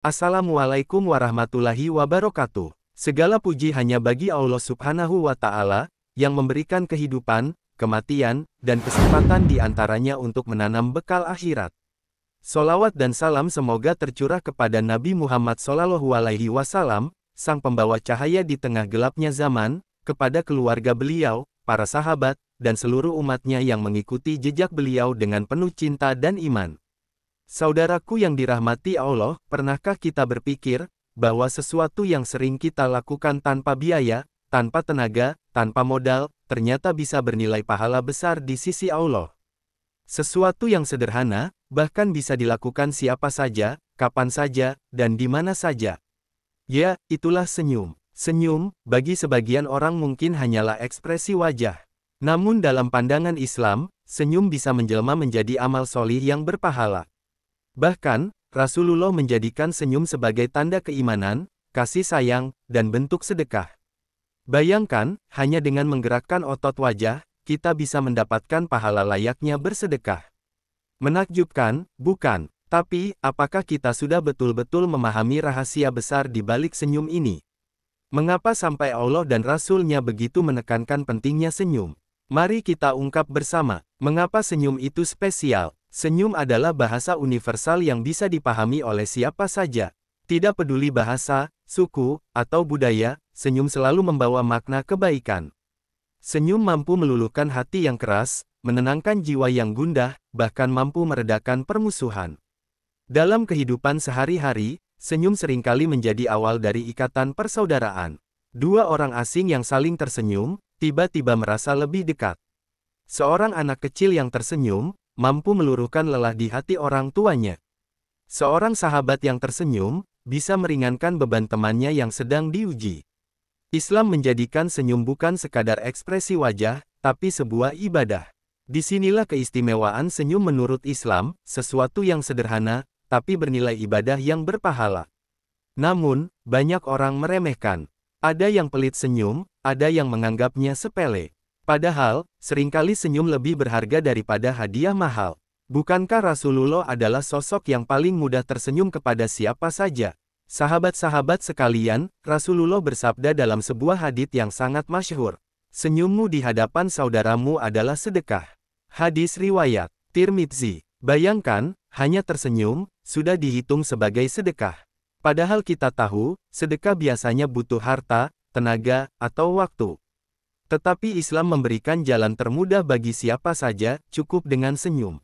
Assalamualaikum warahmatullahi wabarakatuh. Segala puji hanya bagi Allah Subhanahu wa Ta'ala, yang memberikan kehidupan, kematian, dan kesempatan di antaranya untuk menanam bekal akhirat. Solawat dan salam semoga tercurah kepada Nabi Muhammad SAW, sang pembawa cahaya di tengah gelapnya zaman, kepada keluarga beliau, para sahabat, dan seluruh umatnya yang mengikuti jejak beliau dengan penuh cinta dan iman. Saudaraku yang dirahmati Allah, pernahkah kita berpikir bahwa sesuatu yang sering kita lakukan tanpa biaya, tanpa tenaga, tanpa modal, ternyata bisa bernilai pahala besar di sisi Allah? Sesuatu yang sederhana, bahkan bisa dilakukan siapa saja, kapan saja, dan di mana saja. Ya, itulah senyum. Senyum, bagi sebagian orang mungkin hanyalah ekspresi wajah. Namun dalam pandangan Islam, senyum bisa menjelma menjadi amal solih yang berpahala. Bahkan, Rasulullah menjadikan senyum sebagai tanda keimanan, kasih sayang, dan bentuk sedekah. Bayangkan, hanya dengan menggerakkan otot wajah, kita bisa mendapatkan pahala layaknya bersedekah. Menakjubkan, bukan? Tapi, apakah kita sudah betul-betul memahami rahasia besar di balik senyum ini? Mengapa sampai Allah dan Rasul-Nya begitu menekankan pentingnya senyum? Mari kita ungkap bersama, mengapa senyum itu spesial. Senyum adalah bahasa universal yang bisa dipahami oleh siapa saja. Tidak peduli bahasa, suku, atau budaya, senyum selalu membawa makna kebaikan. Senyum mampu meluluhkan hati yang keras, menenangkan jiwa yang gundah, bahkan mampu meredakan permusuhan. Dalam kehidupan sehari-hari, senyum seringkali menjadi awal dari ikatan persaudaraan. Dua orang asing yang saling tersenyum, tiba-tiba merasa lebih dekat. Seorang anak kecil yang tersenyum, mampu meluruhkan lelah di hati orang tuanya. Seorang sahabat yang tersenyum, bisa meringankan beban temannya yang sedang diuji. Islam menjadikan senyum bukan sekadar ekspresi wajah, tapi sebuah ibadah. Disinilah keistimewaan senyum menurut Islam, sesuatu yang sederhana, tapi bernilai ibadah yang berpahala. Namun, banyak orang meremehkan. Ada yang pelit senyum, ada yang menganggapnya sepele. Padahal, seringkali senyum lebih berharga daripada hadiah mahal. Bukankah Rasulullah adalah sosok yang paling mudah tersenyum kepada siapa saja? Sahabat-sahabat sekalian, Rasulullah bersabda dalam sebuah hadits yang sangat masyhur, "Senyummu di hadapan saudaramu adalah sedekah." Hadis riwayat Tirmidzi. Bayangkan, hanya tersenyum, sudah dihitung sebagai sedekah. Padahal kita tahu, sedekah biasanya butuh harta, tenaga, atau waktu. Tetapi Islam memberikan jalan termudah bagi siapa saja, cukup dengan senyum.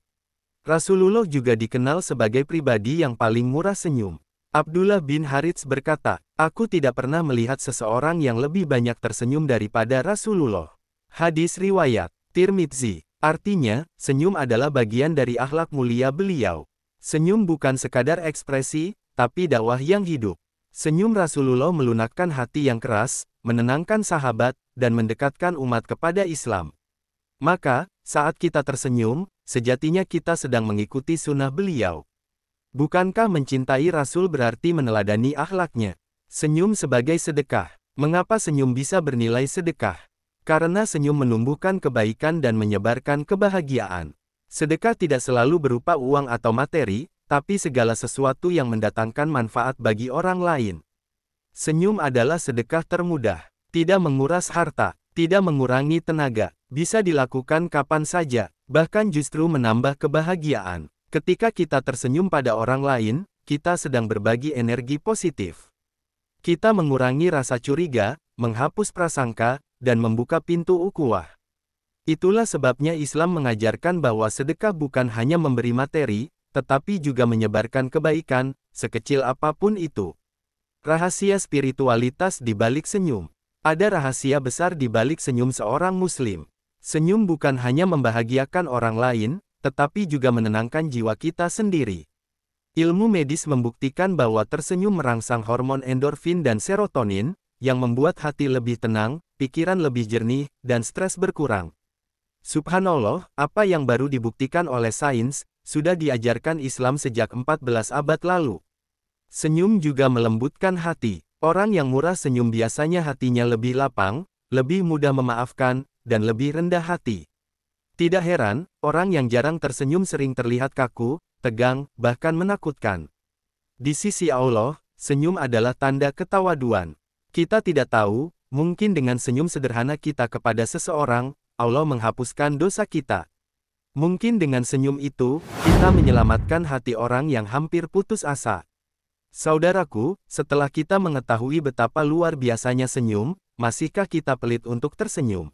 Rasulullah juga dikenal sebagai pribadi yang paling murah senyum. Abdullah bin Harits berkata, "Aku tidak pernah melihat seseorang yang lebih banyak tersenyum daripada Rasulullah." Hadis riwayat Tirmidzi. Artinya, senyum adalah bagian dari akhlak mulia beliau. Senyum bukan sekadar ekspresi, tapi dakwah yang hidup. Senyum Rasulullah melunakkan hati yang keras, menenangkan sahabat, dan mendekatkan umat kepada Islam. Maka, saat kita tersenyum, sejatinya kita sedang mengikuti sunnah beliau. Bukankah mencintai Rasul berarti meneladani akhlaknya? Senyum sebagai sedekah. Mengapa senyum bisa bernilai sedekah? Karena senyum menumbuhkan kebaikan dan menyebarkan kebahagiaan. Sedekah tidak selalu berupa uang atau materi, tapi segala sesuatu yang mendatangkan manfaat bagi orang lain. Senyum adalah sedekah termudah. Tidak menguras harta, tidak mengurangi tenaga, bisa dilakukan kapan saja, bahkan justru menambah kebahagiaan. Ketika kita tersenyum pada orang lain, kita sedang berbagi energi positif. Kita mengurangi rasa curiga, menghapus prasangka, dan membuka pintu ukhuwah. Itulah sebabnya Islam mengajarkan bahwa sedekah bukan hanya memberi materi, tetapi juga menyebarkan kebaikan, sekecil apapun itu. Rahasia spiritualitas di balik senyum. Ada rahasia besar di balik senyum seorang Muslim. Senyum bukan hanya membahagiakan orang lain, tetapi juga menenangkan jiwa kita sendiri. Ilmu medis membuktikan bahwa tersenyum merangsang hormon endorfin dan serotonin, yang membuat hati lebih tenang, pikiran lebih jernih, dan stres berkurang. Subhanallah, apa yang baru dibuktikan oleh sains, sudah diajarkan Islam sejak 14 abad lalu. Senyum juga melembutkan hati. Orang yang murah senyum biasanya hatinya lebih lapang, lebih mudah memaafkan, dan lebih rendah hati. Tidak heran, orang yang jarang tersenyum sering terlihat kaku, tegang, bahkan menakutkan. Di sisi Allah, senyum adalah tanda ketawaduan. Kita tidak tahu, mungkin dengan senyum sederhana kita kepada seseorang, Allah menghapuskan dosa kita. Mungkin dengan senyum itu, kita menyelamatkan hati orang yang hampir putus asa. Saudaraku, setelah kita mengetahui betapa luar biasanya senyum, masihkah kita pelit untuk tersenyum?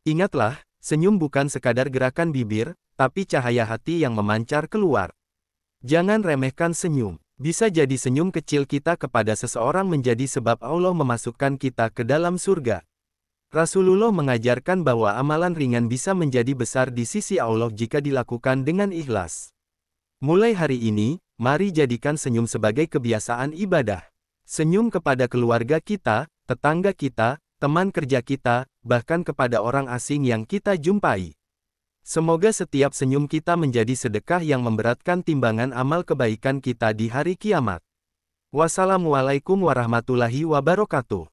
Ingatlah, senyum bukan sekadar gerakan bibir, tapi cahaya hati yang memancar keluar. Jangan remehkan senyum. Bisa jadi senyum kecil kita kepada seseorang menjadi sebab Allah memasukkan kita ke dalam surga. Rasulullah mengajarkan bahwa amalan ringan bisa menjadi besar di sisi Allah jika dilakukan dengan ikhlas. Mulai hari ini, mari jadikan senyum sebagai kebiasaan ibadah. Senyum kepada keluarga kita, tetangga kita, teman kerja kita, bahkan kepada orang asing yang kita jumpai. Semoga setiap senyum kita menjadi sedekah yang memberatkan timbangan amal kebaikan kita di hari kiamat. Wassalamualaikum warahmatullahi wabarakatuh.